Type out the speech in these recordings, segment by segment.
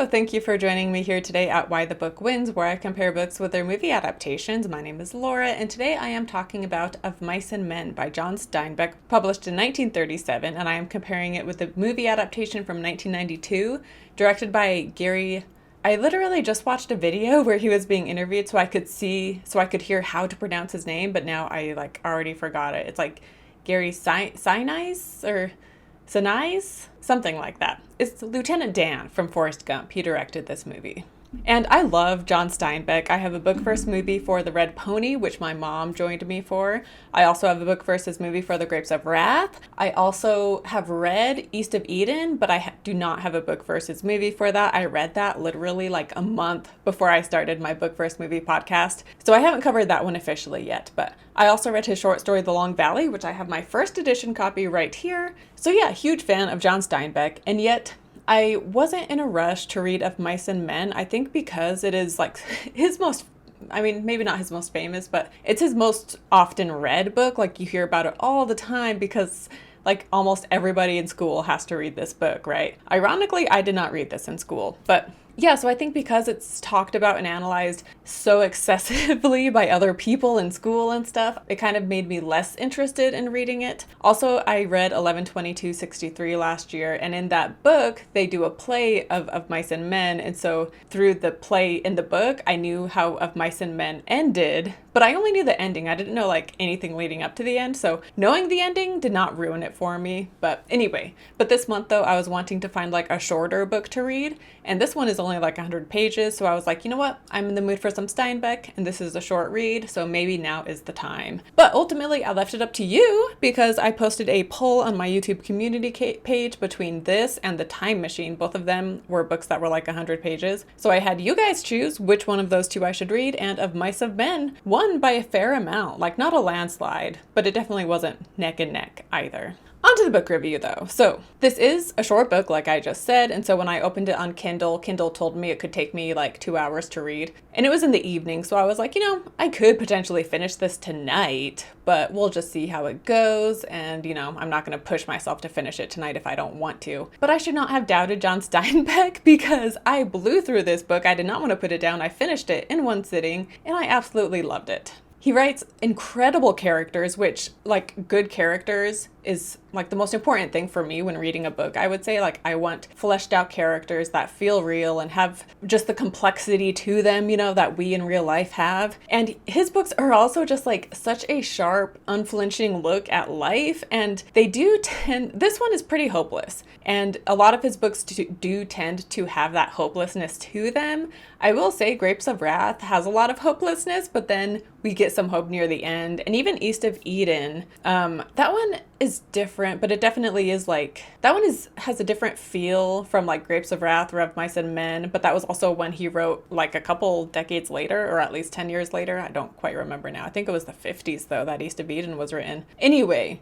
Hello, thank you for joining me here today at Why the Book Wins, where I compare books with their movie adaptations. My name is Laura, and today I am talking about Of Mice and Men by John Steinbeck, published in 1937, and I am comparing it with the movie adaptation from 1992, directed by Gary. I literally just watched a video where he was being interviewed so I could hear how to pronounce his name, but now I already forgot it. It's like Gary Sinise or Sinise? Something like that. It's Lieutenant Dan from Forrest Gump. He directed this movie. And I love John Steinbeck. I have a book versus movie for The Red Pony, which my mom joined me for. I also have a book versus movie for The Grapes of Wrath. I also have read East of Eden, but I do not have a book versus movie for that. I read that literally like a month before I started my book versus movie podcast. So I haven't covered that one officially yet, but I also read his short story, The Long Valley, which I have my first edition copy right here. So yeah, huge fan of John Steinbeck, and yet I wasn't in a rush to read Of Mice and Men. I think because it is like his most, maybe not his most famous, but it's his most often read book. Like you hear about it all the time because like almost everybody in school has to read this book, right? Ironically, I did not read this in school, but yeah, so I think because it's talked about and analyzed so excessively by other people in school and stuff, it kind of made me less interested in reading it. Also, I read 11/22/63 last year, and in that book, they do a play of Mice and Men, and so through the play in the book, I knew how Of Mice and Men ended, but I only knew the ending. I didn't know like anything leading up to the end, so knowing the ending did not ruin it for me. But anyway, this month though, I was wanting to find like a shorter book to read, and this one is only like 100 pages, so I was like, you know what, I'm in the mood for some Steinbeck, and this is a short read, so maybe now is the time. But ultimately, I left it up to you because I posted a poll on my YouTube community page between this and The Time Machine. Both of them were books that were like 100 pages, so I had you guys choose which one of those two I should read, and Of Mice and Men won by a fair amount, like not a landslide, but it definitely wasn't neck and neck either. On to the book review though. So this is a short book like I just said, and so when I opened it on Kindle told me it could take me like 2 hours to read, and it was in the evening, so I was like, I could potentially finish this tonight, but we'll just see how it goes, and I'm not going to push myself to finish it tonight if I don't want to. But I should not have doubted John Steinbeck because I blew through this book. I did not want to put it down. I finished it in one sitting, and I absolutely loved it. He writes incredible characters, which, like, good characters is like the most important thing for me when reading a book. I would say like I want fleshed out characters that feel real and have just the complexity to them, that we in real life have. And his books are also just like such a sharp, unflinching look at life, and they do this one is pretty hopeless, and a lot of his books do tend to have that hopelessness to them. I will say Grapes of Wrath has a lot of hopelessness, but then we get some hope near the end. And even East of Eden, that one is different, but it definitely is like, that one has a different feel from like Grapes of Wrath or Of Mice and Men, but that was also when he wrote like a couple decades later, or at least 10 years later. I don't quite remember now. I think it was the 50s though that East of Eden was written. Anyway,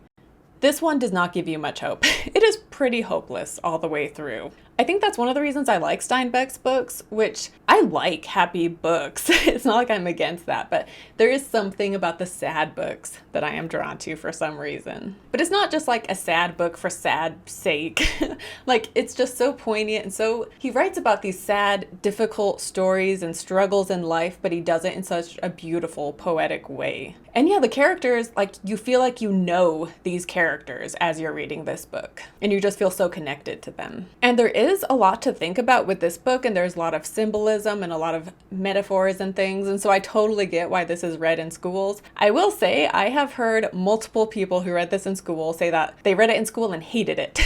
this one does not give you much hope. It is pretty hopeless all the way through. I think that's one of the reasons I like Steinbeck's books, which I like happy books. It's not like I'm against that, but there is something about the sad books that I am drawn to for some reason. But it's not just like a sad book for sad sake. Like, it's just so poignant, and so he writes about these sad, difficult stories and struggles in life, but he does it in such a beautiful, poetic way. And yeah, the characters, like, you feel like you know these characters as you're reading this book, and you just feel so connected to them. And there is a lot to think about with this book, and there's a lot of symbolism and a lot of metaphors and things, and so I totally get why this is read in schools. I will say I have heard multiple people who read this in school say that they read it in school and hated it.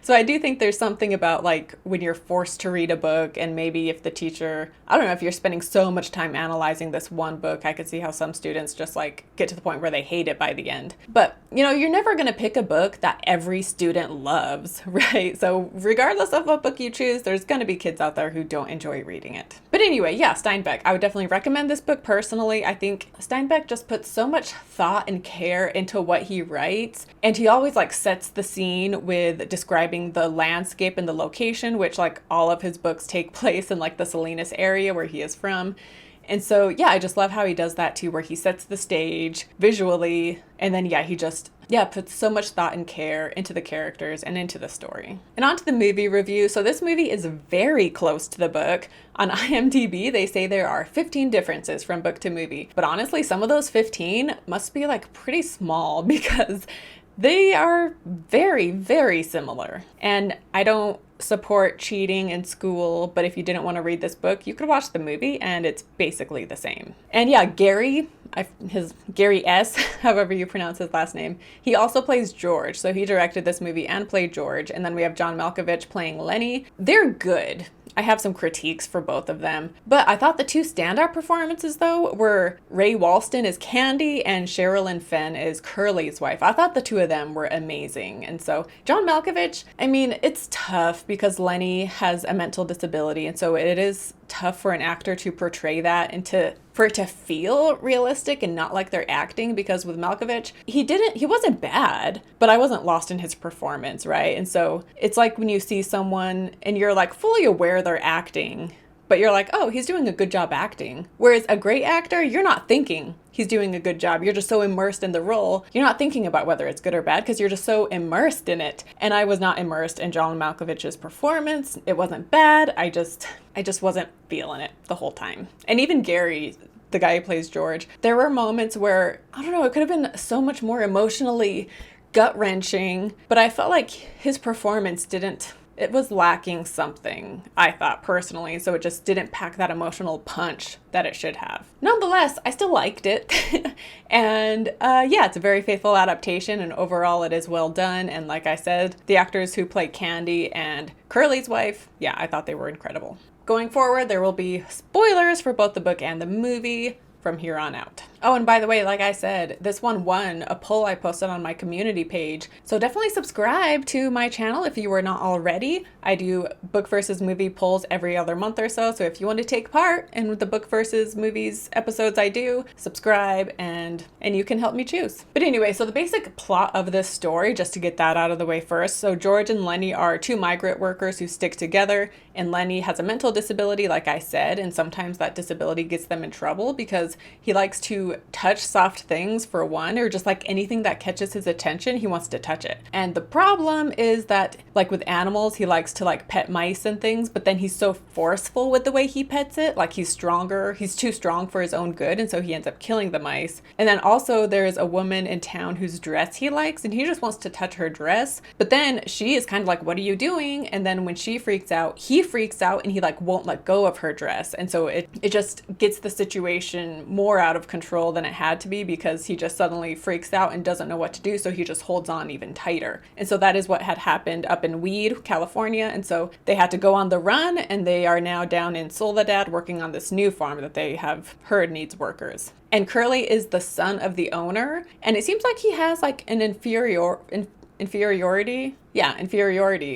So I do think there's something about like when you're forced to read a book, and maybe if the teacher, I don't know, if you're spending so much time analyzing this one book, I could see how some students just like get to the point where they hate it by the end. But you're never going to pick a book that every student loves, right? So regardless of what book you choose, there's going to be kids out there who don't enjoy reading it. But anyway, yeah, Steinbeck. I would definitely recommend this book personally. I think Steinbeck just puts so much thought and care into what he writes, and he always like sets the scene with describing the landscape and the location, which like all of his books take place in like the Salinas area where he is from. And so, yeah, I just love how he does that too, where he sets the stage visually, and then, yeah, he just, yeah, puts so much thought and care into the characters and into the story. And on to the movie review. So this movie is very close to the book. On IMDb, they say there are 15 differences from book to movie. But honestly, some of those 15 must be like pretty small because they are very, very similar. And I don't support cheating in school, but if you didn't want to read this book, you could watch the movie and it's basically the same. And yeah, Gary S, however you pronounce his last name, he also plays George. So he directed this movie and played George. And then we have John Malkovich playing Lenny. They're good. I have some critiques for both of them, but I thought the two standout performances though were Ray Walston as Candy and Sherilyn Fenn as Curley's wife. I thought the two of them were amazing. And so John Malkovich, I mean, it's tough because Lenny has a mental disability, and so it is tough for an actor to portray that and for it to feel realistic and not like they're acting, because with Malkovich, he wasn't bad, but I wasn't lost in his performance, right? And so it's like when you see someone and you're like fully aware they're acting, but you're like, oh, he's doing a good job acting. Whereas a great actor, you're not thinking he's doing a good job. You're just so immersed in the role. You're not thinking about whether it's good or bad because you're just so immersed in it. And I was not immersed in John Malkovich's performance. It wasn't bad. I just wasn't feeling it the whole time. And even Gary, the guy who plays George, there were moments where, I don't know, it could have been so much more emotionally gut-wrenching, but I felt like his performance it was lacking something, I thought personally, so it just didn't pack that emotional punch that it should have. Nonetheless, I still liked it. And yeah, it's a very faithful adaptation, and overall it is well done. And like I said, the actors who play Candy and Curley's wife, yeah, I thought they were incredible. Going forward, there will be spoilers for both the book and the movie from here on out. Oh, and by the way, like I said, this one won a poll I posted on my community page. So definitely subscribe to my channel if you were not already. I do book versus movie polls every other month or so. So if you want to take part in the book versus movies episodes I do, subscribe and you can help me choose. But anyway, so the basic plot of this story, just to get that out of the way first. So George and Lenny are two migrant workers who stick together, and Lenny has a mental disability, like I said, and sometimes that disability gets them in trouble because he likes to touch soft things for one, or just like anything that catches his attention, he wants to touch it. And the problem is that, like with animals, he likes to like pet mice and things, but then he's so forceful with the way he pets it, like he's too strong for his own good, and so he ends up killing the mice. And then also there's a woman in town whose dress he likes, and he just wants to touch her dress, but then she is kind of like, what are you doing? And then when she freaks out, he freaks out and he like won't let go of her dress. And so it just gets the situation more out of control than it had to be, because he just suddenly freaks out and doesn't know what to do, so he just holds on even tighter. And so that is what had happened up in Weed, California, and so they had to go on the run, and they are now down in Soledad working on this new farm that they have heard needs workers. And Curley is the son of the owner, and it seems like he has like an inferiority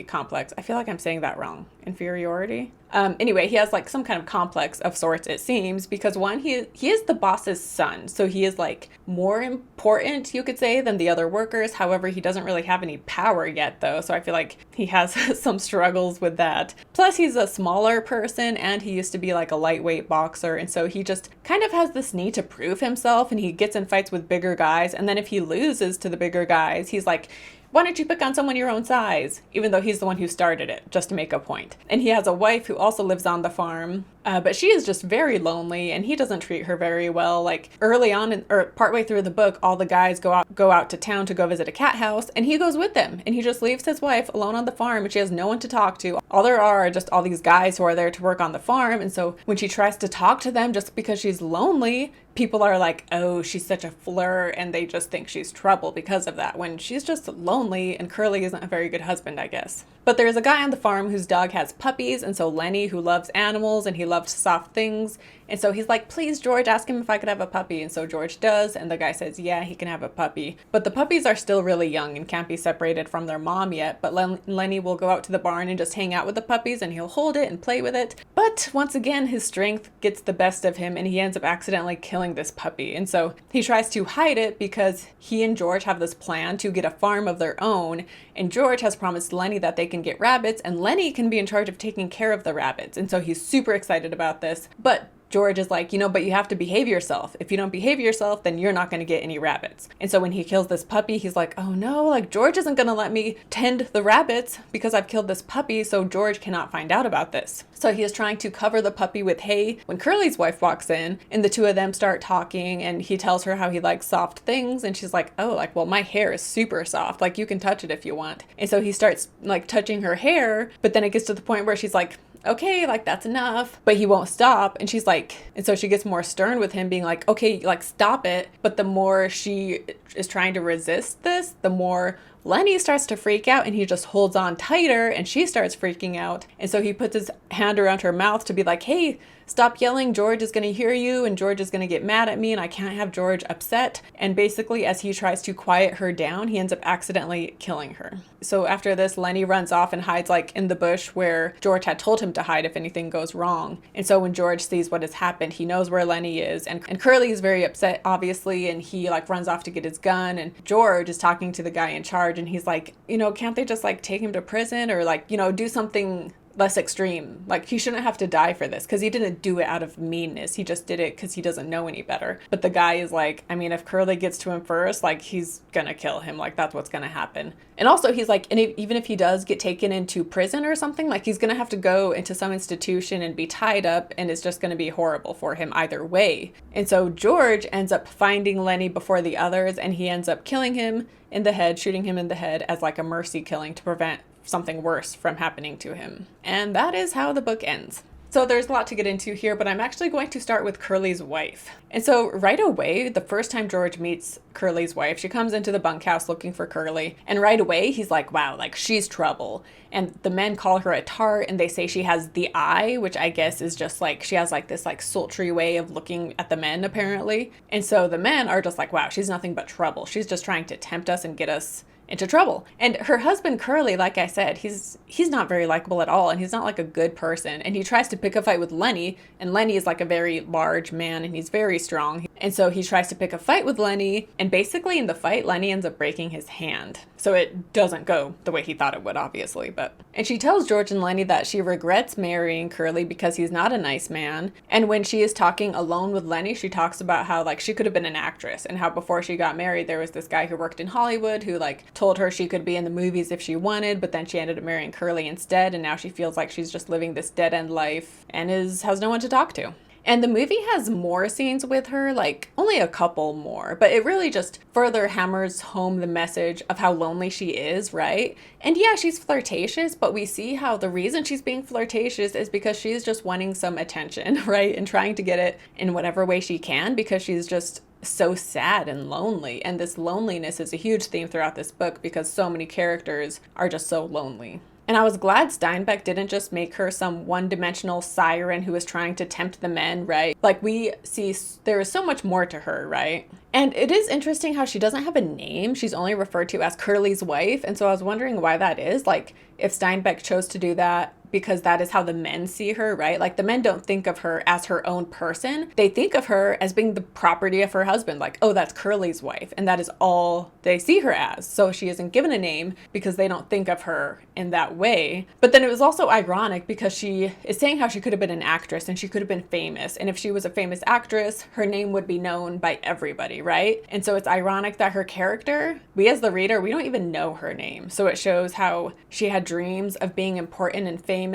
complex. I feel like I'm saying that wrong. Inferiority? Anyway, he has like some kind of complex of sorts, it seems, because one, he is the boss's son, so he is like more important, you could say, than the other workers. However, he doesn't really have any power yet though, so I feel like he has some struggles with that. Plus, he's a smaller person, and he used to be like a lightweight boxer, and so he just kind of has this need to prove himself, and he gets in fights with bigger guys, and then if he loses to the bigger guys, he's like, why don't you pick on someone your own size? Even though he's the one who started it, just to make a point. And he has a wife who also lives on the farm, but she is just very lonely, and he doesn't treat her very well. Like early on, or partway through the book, all the guys go out to town to go visit a cat house, and he goes with them, and he just leaves his wife alone on the farm, and she has no one to talk to. All there are just all these guys who are there to work on the farm, and so when she tries to talk to them just because she's lonely, people are like, oh, she's such a flirt, and they just think she's trouble because of that, when she's just lonely, and Curley isn't a very good husband, I guess. But there's a guy on the farm whose dog has puppies, and so Lenny, who loves animals and he loves soft things, and so he's like, please, George, ask him if I could have a puppy. And so George does, and the guy says, yeah, he can have a puppy. But the puppies are still really young and can't be separated from their mom yet. But Lenny will go out to the barn and just hang out with the puppies, and he'll hold it and play with it. But once again, his strength gets the best of him, and he ends up accidentally killing this puppy. And so he tries to hide it because he and George have this plan to get a farm of their own. And George has promised Lenny that they can get rabbits, and Lenny can be in charge of taking care of the rabbits. And so he's super excited about this. But George is like, but you have to behave yourself. If you don't behave yourself, then you're not going to get any rabbits. And so when he kills this puppy, he's like, oh no, like George isn't going to let me tend the rabbits because I've killed this puppy, so George cannot find out about this. So he is trying to cover the puppy with hay when Curly's wife walks in, and the two of them start talking, and he tells her how he likes soft things, and she's like, oh, like, well, my hair is super soft, like you can touch it if you want. And so he starts like touching her hair, but then it gets to the point where she's like, okay, like that's enough, but he won't stop. And she's like, and so she gets more stern with him, being like, okay, like stop it. But the more she is trying to resist this, the more Lenny starts to freak out, and he just holds on tighter, and she starts freaking out. And so he puts his hand around her mouth to be like, hey, stop yelling, George is going to hear you, and George is going to get mad at me, and I can't have George upset. And basically, as he tries to quiet her down, he ends up accidentally killing her. So after this, Lenny runs off and hides like in the bush where George had told him to hide if anything goes wrong. And so when George sees what has happened, he knows where Lenny is, and Curly is very upset, obviously, and he like runs off to get his gun, and George is talking to the guy in charge, and he's like, can't they just like take him to prison or like, do something less extreme? Like, he shouldn't have to die for this, because he didn't do it out of meanness. He just did it because he doesn't know any better. But the guy is like, I mean, if Curly gets to him first, like, he's gonna kill him. Like, that's what's gonna happen. And also, he's like, and even if he does get taken into prison or something, like, he's gonna have to go into some institution and be tied up, and it's just gonna be horrible for him either way. And so George ends up finding Lenny before the others, and he ends up killing him in the head, shooting him in the head as like a mercy killing to prevent something worse from happening to him. And that is how the book ends. So there's a lot to get into here, but I'm actually going to start with Curly's wife. And so right away, the first time George meets Curly's wife, she comes into the bunkhouse looking for Curly. And right away, he's like, wow, like she's trouble. And the men call her a tart, and they say she has the eye, which I guess is just like, she has like this like sultry way of looking at the men apparently. And so the men are just like, wow, she's nothing but trouble. She's just trying to tempt us and get us into trouble. And her husband Curly, like I said, he's not very likable at all, and he's not like a good person, and he tries to pick a fight with Lenny, and Lenny is like a very large man, and he's very strong, and so he tries to pick a fight with Lenny, and basically in the fight Lenny ends up breaking his hand. So it doesn't go the way he thought it would, obviously, and she tells George and Lenny that she regrets marrying Curly because he's not a nice man. And when she is talking alone with Lenny, she talks about how like she could have been an actress, and how before she got married there was this guy who worked in Hollywood who like told her she could be in the movies if she wanted, but then she ended up marrying Curly instead, and now she feels like she's just living this dead-end life and has no one to talk to. And the movie has more scenes with her, like only a couple more, but it really just further hammers home the message of how lonely she is, right? And yeah, she's flirtatious, but we see how the reason she's being flirtatious is because she's just wanting some attention, right? And trying to get it in whatever way she can, because she's just so sad and lonely. And this loneliness is a huge theme throughout this book because so many characters are just so lonely. And I was glad Steinbeck didn't just make her some one-dimensional siren who is trying to tempt the men, right? Like, we see there is so much more to her, right? And it is interesting how she doesn't have a name. She's only referred to as Curly's wife. And so I was wondering why that is. Like, if Steinbeck chose to do that because that is how the men see her, right? Like, the men don't think of her as her own person. They think of her as being the property of her husband. Like, oh, that's Curly's wife. And that is all they see her as. So she isn't given a name because they don't think of her in that way. But then it was also ironic because she is saying how she could have been an actress and she could have been famous. And if she was a famous actress, her name would be known by everybody, right? And so it's ironic that her character, we as the reader, we don't even know her name. So it shows how she had dreams of being important and famous,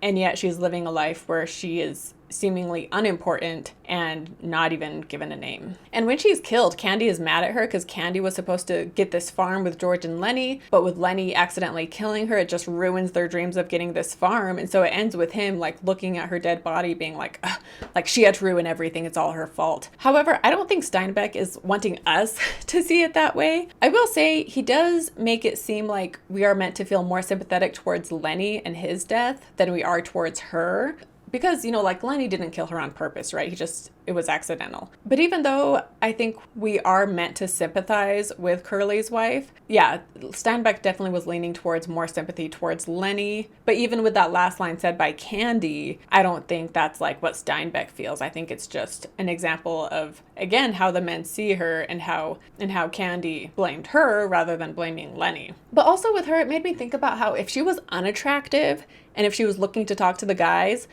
and yet she's living a life where she is seemingly unimportant and not even given a name. And when she's killed, Candy is mad at her because Candy was supposed to get this farm with George and Lenny, but with Lenny accidentally killing her, it just ruins their dreams of getting this farm. And so it ends with him like looking at her dead body being like, ugh, like she had to ruin everything, it's all her fault. However, I don't think Steinbeck is wanting us to see it that way. I will say he does make it seem like we are meant to feel more sympathetic towards Lenny and his death than we are towards her. Because, like Lenny didn't kill her on purpose, right? It was accidental. But even though I think we are meant to sympathize with Curly's wife, yeah, Steinbeck definitely was leaning towards more sympathy towards Lenny. But even with that last line said by Candy, I don't think that's like what Steinbeck feels. I think it's just an example of, again, how the men see her and how Candy blamed her rather than blaming Lenny. But also with her, it made me think about how if she was unattractive and if she was looking to talk to the guys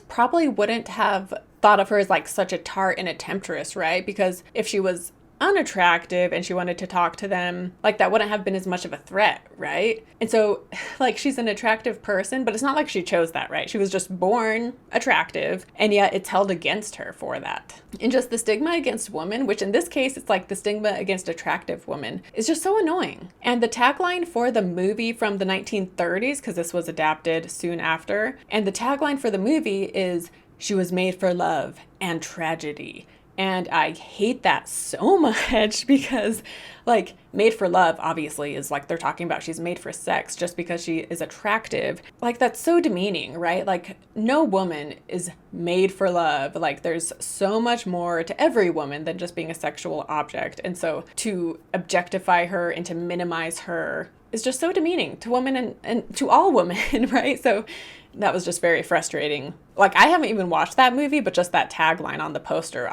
probably wouldn't have thought of her as like such a tart and a temptress, right? Because if she was unattractive and she wanted to talk to them, like that wouldn't have been as much of a threat, right? And so like she's an attractive person, but it's not like she chose that, right? She was just born attractive, and yet it's held against her for that. And just the stigma against women, which in this case it's like the stigma against attractive women, is just so annoying. And the tagline for the movie from the 1930s, because this was adapted soon after, and the tagline for the movie is "She was made for love and tragedy." And I hate that so much because, like, made for love obviously is like they're talking about she's made for sex just because she is attractive. Like, that's so demeaning, right? Like, no woman is made for love. Like, there's so much more to every woman than just being a sexual object. And so to objectify her and to minimize her is just so demeaning to women and to all women, right? So that was just very frustrating. Like, I haven't even watched that movie, but just that tagline on the poster,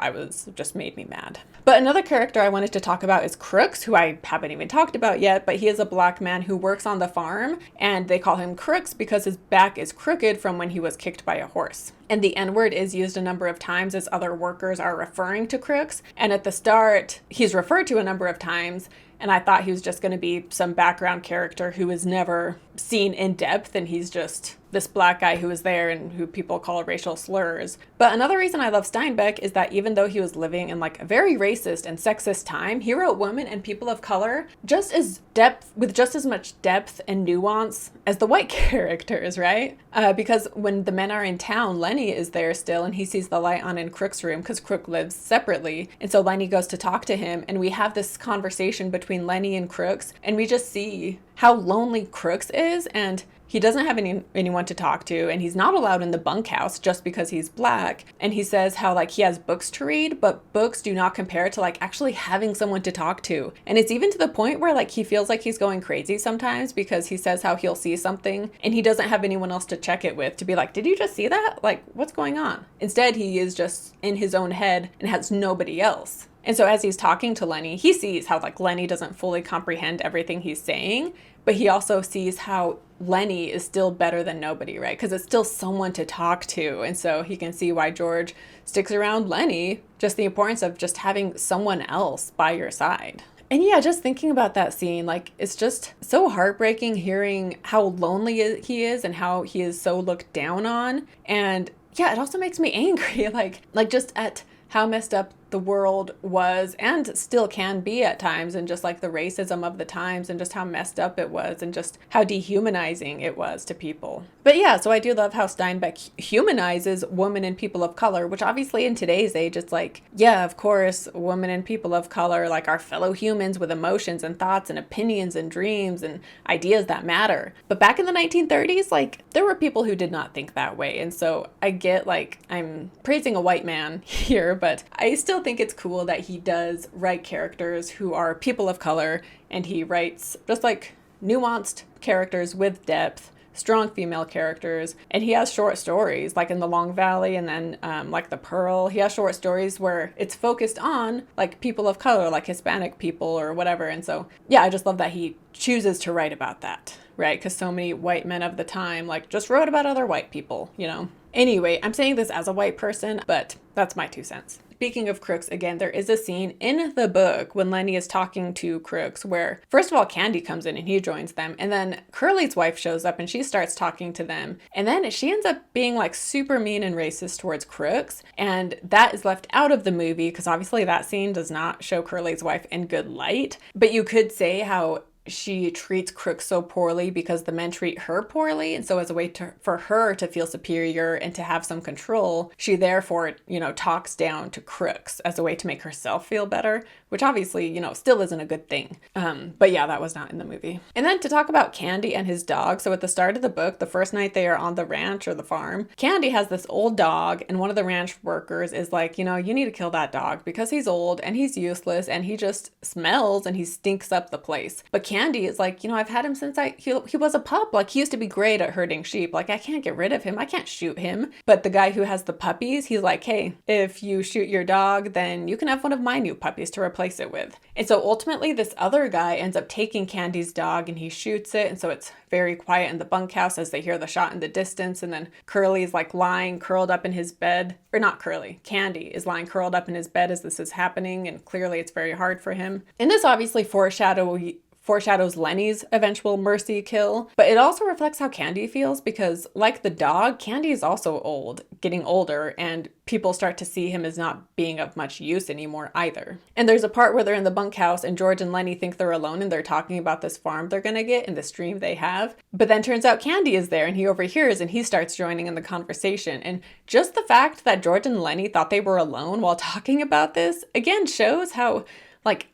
just made me mad. But another character I wanted to talk about is Crooks, who I haven't even talked about yet, but he is a black man who works on the farm, and they call him Crooks because his back is crooked from when he was kicked by a horse. And the N-word is used a number of times as other workers are referring to Crooks. And at the start, he's referred to a number of times, and I thought he was just going to be some background character who was never seen in depth, and he's just this black guy who was there and who people call racial slurs. But another reason I love Steinbeck is that even though he was living in like a very racist and sexist time, he wrote women and people of color with just as much depth and nuance as the white characters, right? Because when the men are in town, Lenny is there still, and he sees the light on in Crook's room because Crook lives separately. And so Lenny goes to talk to him, and we have this conversation between Lenny and Crooks, and we just see how lonely Crooks is, and he doesn't have anyone to talk to, and he's not allowed in the bunkhouse just because he's black. And he says how like he has books to read, but books do not compare to like actually having someone to talk to. And it's even to the point where like he feels like he's going crazy sometimes because he says how he'll see something and he doesn't have anyone else to check it with to be like, did you just see that? Like, what's going on? Instead, he is just in his own head and has nobody else. And so as he's talking to Lenny, he sees how like Lenny doesn't fully comprehend everything he's saying, but he also sees how Lenny is still better than nobody, right? Because it's still someone to talk to. And so he can see why George sticks around Lenny, just the importance of just having someone else by your side. And yeah, just thinking about that scene, like, it's just so heartbreaking hearing how lonely he is and how he is so looked down on. And yeah, it also makes me angry, like just at how messed up the world was and still can be at times, and just like the racism of the times and just how messed up it was and just how dehumanizing it was to people. But yeah, so I do love how Steinbeck humanizes women and people of color, which obviously in today's age, it's like, yeah, of course, women and people of color like are fellow humans with emotions and thoughts and opinions and dreams and ideas that matter. But back in the 1930s, like there were people who did not think that way. And so I get like I'm praising a white man here, but I still think it's cool that he does write characters who are people of color, and he writes just like nuanced characters with depth, strong female characters. And he has short stories like in The Long Valley, and then like The Pearl, he has short stories where it's focused on like people of color, like Hispanic people or whatever. And so yeah, I just love that he chooses to write about that, right? Because so many white men of the time like just wrote about other white people, you know. Anyway, I'm saying this as a white person, but that's my 2 cents. Speaking of Crooks, again, there is a scene in the book when Lenny is talking to Crooks where, first of all, Candy comes in and he joins them. And then Curley's wife shows up and she starts talking to them. And then she ends up being like super mean and racist towards Crooks. And that is left out of the movie because obviously that scene does not show Curley's wife in good light. But you could say how she treats Crooks so poorly because the men treat her poorly. And so as a way for her to feel superior and to have some control, she therefore, you know, talks down to Crooks as a way to make herself feel better, which obviously, you know, still isn't a good thing. But yeah, that was not in the movie. And then to talk about Candy and his dog. So at the start of the book, the first night they are on the ranch or the farm, Candy has this old dog, and one of the ranch workers is like, you know, you need to kill that dog because he's old and he's useless and he just smells and he stinks up the place. But Candy is like, I've had him since he was a pup. Like, he used to be great at herding sheep. Like, I can't get rid of him. I can't shoot him. But the guy who has the puppies, he's like, hey, if you shoot your dog, then you can have one of my new puppies to replace it with. And so ultimately, this other guy ends up taking Candy's dog and he shoots it. And so it's very quiet in the bunkhouse as they hear the shot in the distance. And then Curly's like lying curled up in his bed, or not Curly, Candy is lying curled up in his bed as this is happening. And clearly it's very hard for him. And this obviously foreshadows Lenny's eventual mercy kill, but it also reflects how Candy feels because, like the dog, Candy is also old, getting older, and people start to see him as not being of much use anymore either. And there's a part where they're in the bunkhouse and George and Lenny think they're alone and they're talking about this farm they're gonna get and this dream they have. But then turns out Candy is there and he overhears and he starts joining in the conversation. And just the fact that George and Lenny thought they were alone while talking about this, again, shows how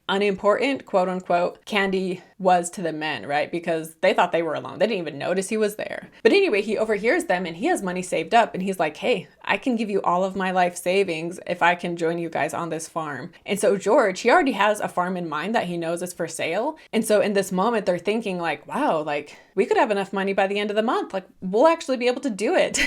unimportant, quote unquote, Candy was to the men, right? Because they thought they were alone. They didn't even notice he was there. But anyway, he overhears them and he has money saved up and he's like, hey, I can give you all of my life savings if I can join you guys on this farm. And so George, he already has a farm in mind that he knows is for sale. And so in this moment, they're thinking like, wow, like we could have enough money by the end of the month. Like we'll actually be able to do it.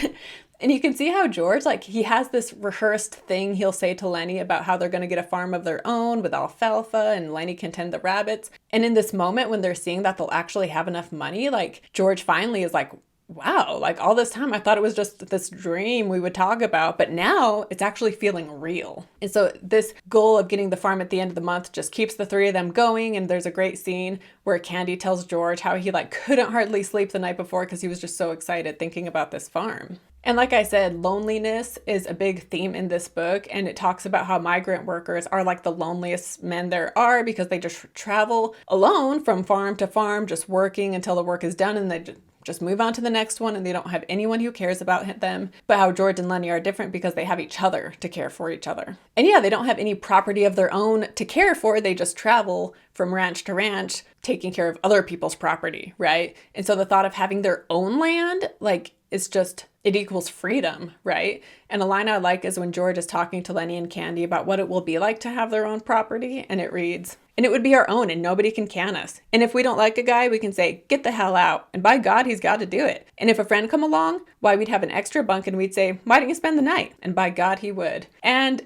And you can see how George, like he has this rehearsed thing he'll say to Lenny about how they're going to get a farm of their own with alfalfa and Lenny can tend the rabbits. And in this moment when they're seeing that they'll actually have enough money, like George finally is like, wow, like all this time I thought it was just this dream we would talk about, but now it's actually feeling real. And so this goal of getting the farm at the end of the month just keeps the three of them going. And there's a great scene where Candy tells George how he like couldn't hardly sleep the night before because he was just so excited thinking about this farm. And like I said, loneliness is a big theme in this book, and it talks about how migrant workers are like the loneliest men there are because they just travel alone from farm to farm, just working until the work is done, and they just move on to the next one, and they don't have anyone who cares about them. But how George and Lenny are different because they have each other to care for each other. And yeah, they don't have any property of their own to care for. They just travel from ranch to ranch, taking care of other people's property, right? And so the thought of having their own land, like, it's just, it equals freedom, right? And a line I like is when George is talking to Lenny and Candy about what it will be like to have their own property. And it reads, and it would be our own and nobody can can us. And if we don't like a guy, we can say, get the hell out. And by God, he's got to do it. And if a friend come along, why, we'd have an extra bunk and we'd say, why don't you spend the night? And by God, he would. And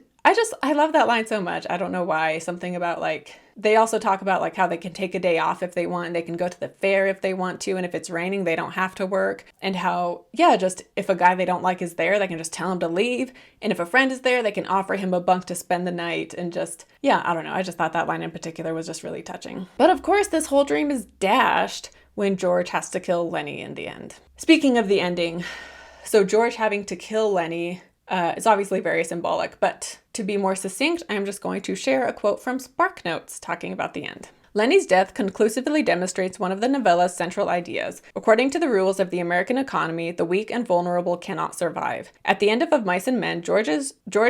I love that line so much. I don't know why. Something about like, they also talk about like how they can take a day off if they want, and they can go to the fair if they want to. And if it's raining, they don't have to work. And how, yeah, just if a guy they don't like is there, they can just tell him to leave. And if a friend is there, they can offer him a bunk to spend the night. And just, yeah, I don't know. I just thought that line in particular was just really touching. But of course, this whole dream is dashed when George has to kill Lenny in the end. Speaking of the ending, so George having to kill Lenny is obviously very symbolic, but to be more succinct, I'm just going to share a quote from SparkNotes talking about the end. Lenny's death conclusively demonstrates one of the novella's central ideas. According to the rules of the American economy, the weak and vulnerable cannot survive. At the end of Mice and Men, George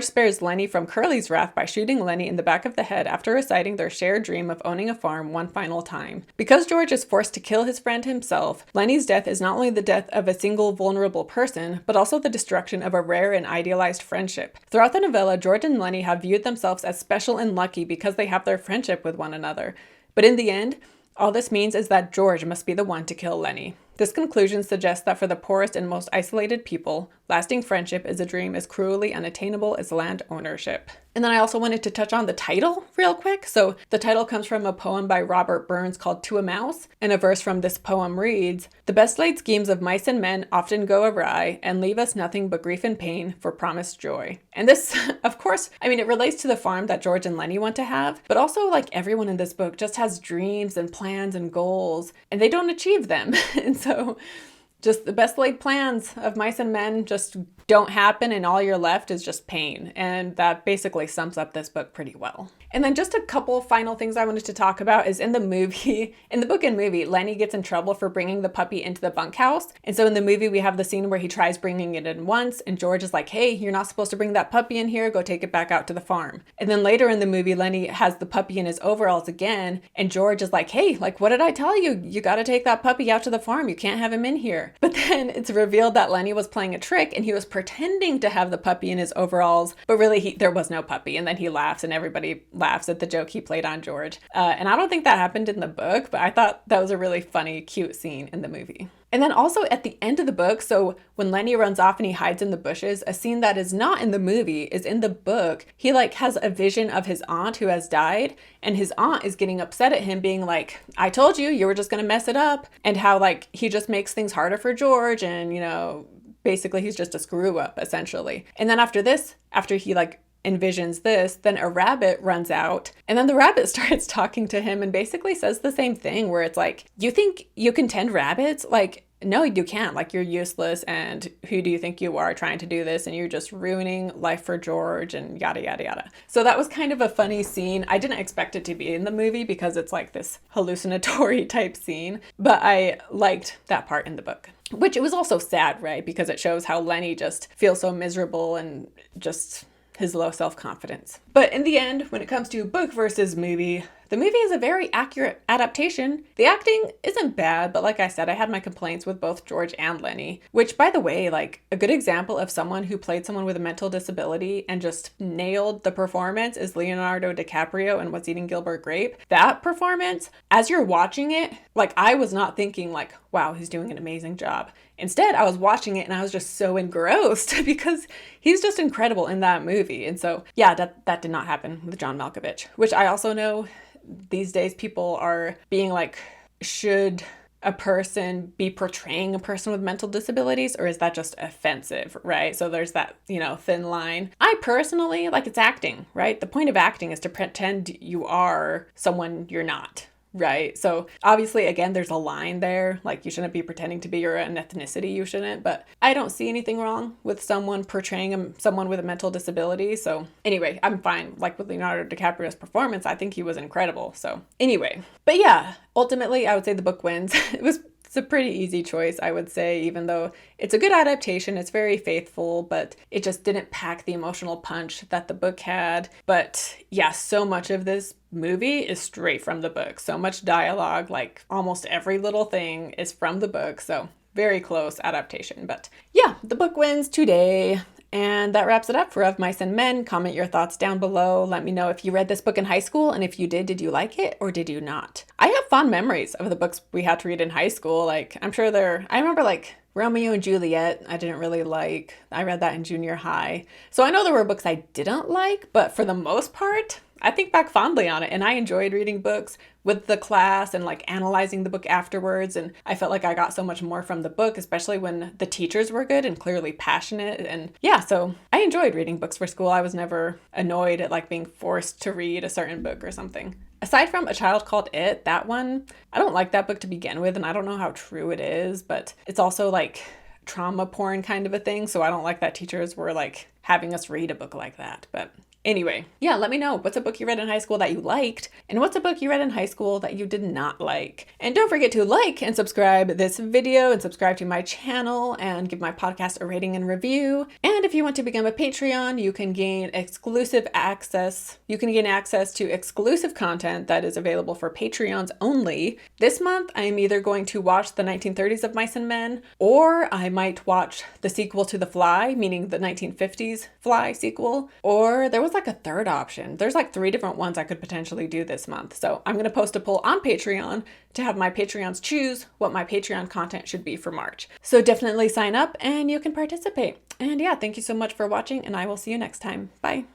spares Lenny from Curley's wrath by shooting Lenny in the back of the head after reciting their shared dream of owning a farm one final time. Because George is forced to kill his friend himself, Lenny's death is not only the death of a single vulnerable person, but also the destruction of a rare and idealized friendship. Throughout the novella, George and Lenny have viewed themselves as special and lucky because they have their friendship with one another. But in the end, all this means is that George must be the one to kill Lenny. This conclusion suggests that for the poorest and most isolated people, lasting friendship is a dream as cruelly unattainable as land ownership. And then I also wanted to touch on the title real quick. So the title comes from a poem by Robert Burns called To a Mouse, and a verse from this poem reads, "The best laid schemes of mice and men often go awry and leave us nothing but grief and pain for promised joy." And this, of course, I mean, it relates to the farm that George and Lenny want to have, but also like everyone in this book just has dreams and plans and goals, and they don't achieve them. And so just the best laid plans of mice and men just don't happen, and all you're left is just pain. And that basically sums up this book pretty well. And then just a couple final things I wanted to talk about is in the book and movie, Lenny gets in trouble for bringing the puppy into the bunkhouse. And so in the movie, we have the scene where he tries bringing it in once, and George is like, hey, you're not supposed to bring that puppy in here, go take it back out to the farm. And then later in the movie, Lenny has the puppy in his overalls again, and George is like, hey, like, what did I tell you? You got to take that puppy out to the farm. You can't have him in here. But then it's revealed that Lenny was playing a trick and he was pretending to have the puppy in his overalls, but really there was no puppy. And then he laughs and everybody laughs at the joke he played on George. And I don't think that happened in the book, but I thought that was a really funny, cute scene in the movie. And then also at the end of the book, so when Lenny runs off and he hides in the bushes, a scene that is not in the movie is in the book. He like has a vision of his aunt who has died, and his aunt is getting upset at him, being like, I told you, you were just gonna mess it up. And how like he just makes things harder for George, and basically he's just a screw up essentially. And then after this, after he like envisions this, then a rabbit runs out, and then the rabbit starts talking to him and basically says the same thing, where it's like, you think you can tend rabbits? Like, no, you can't. Like, you're useless, and who do you think you are trying to do this? And you're just ruining life for George, and yada, yada, yada. So that was kind of a funny scene. I didn't expect it to be in the movie because it's like this hallucinatory type scene, but I liked that part in the book. Which it was also sad, right? Because it shows how Lenny just feels so miserable and just his low self-confidence. But in the end, when it comes to book versus movie, the movie is a very accurate adaptation. The acting isn't bad, but like I said, I had my complaints with both George and Lenny, which, by the way, like a good example of someone who played someone with a mental disability and just nailed the performance is Leonardo DiCaprio in What's Eating Gilbert Grape. That performance, as you're watching it, like I was not thinking like, wow, he's doing an amazing job. Instead, I was watching it and I was just so engrossed because he's just incredible in that movie. And so, yeah, that did not happen with John Malkovich, which I also know these days people are being like, should a person be portraying a person with mental disabilities, or is that just offensive, right? So there's that, thin line. I personally, like, it's acting, right? The point of acting is to pretend you are someone you're not. Right. So obviously, again, there's a line there. Like, you shouldn't be pretending to be your an ethnicity. You shouldn't. But I don't see anything wrong with someone portraying someone with a mental disability. So anyway, I'm fine. Like with Leonardo DiCaprio's performance, I think he was incredible. So anyway, but yeah, ultimately, I would say the book wins. It's a pretty easy choice, I would say, even though it's a good adaptation. It's very faithful, but it just didn't pack the emotional punch that the book had. But yeah, so much of this movie is straight from the book. So much dialogue, like almost every little thing is from the book. So very close adaptation. But yeah, the book wins today. And that wraps it up for Of Mice and Men. Comment your thoughts down below. Let me know if you read this book in high school, and if you did you like it or did you not? I have fond memories of the books we had to read in high school. Like, I'm sure I remember like Romeo and Juliet, I didn't really like. I read that in junior high. So I know there were books I didn't like, but for the most part, I think back fondly on it, and I enjoyed reading books with the class and like analyzing the book afterwards. And I felt like I got so much more from the book, especially when the teachers were good and clearly passionate. And yeah, so I enjoyed reading books for school. I was never annoyed at like being forced to read a certain book or something. Aside from A Child Called It, that one, I don't like that book to begin with, and I don't know how true it is, but it's also like trauma porn kind of a thing. So I don't like that teachers were like having us read a book like that. But anyway, yeah, let me know what's a book you read in high school that you liked, and what's a book you read in high school that you did not like. And don't forget to like and subscribe this video, and subscribe to my channel, and give my podcast a rating and review. And if you want to become a Patreon, you can gain access to exclusive content that is available for Patreons only. This month, I am either going to watch the 1930s of Mice and Men, or I might watch the sequel to The Fly, meaning the 1950s Fly sequel, or there was like a third option. There's like 3 different ones I could potentially do this month. So I'm going to post a poll on Patreon to have my Patreons choose what my Patreon content should be for March. So definitely sign up and you can participate. And yeah, thank you so much for watching, and I will see you next time. Bye.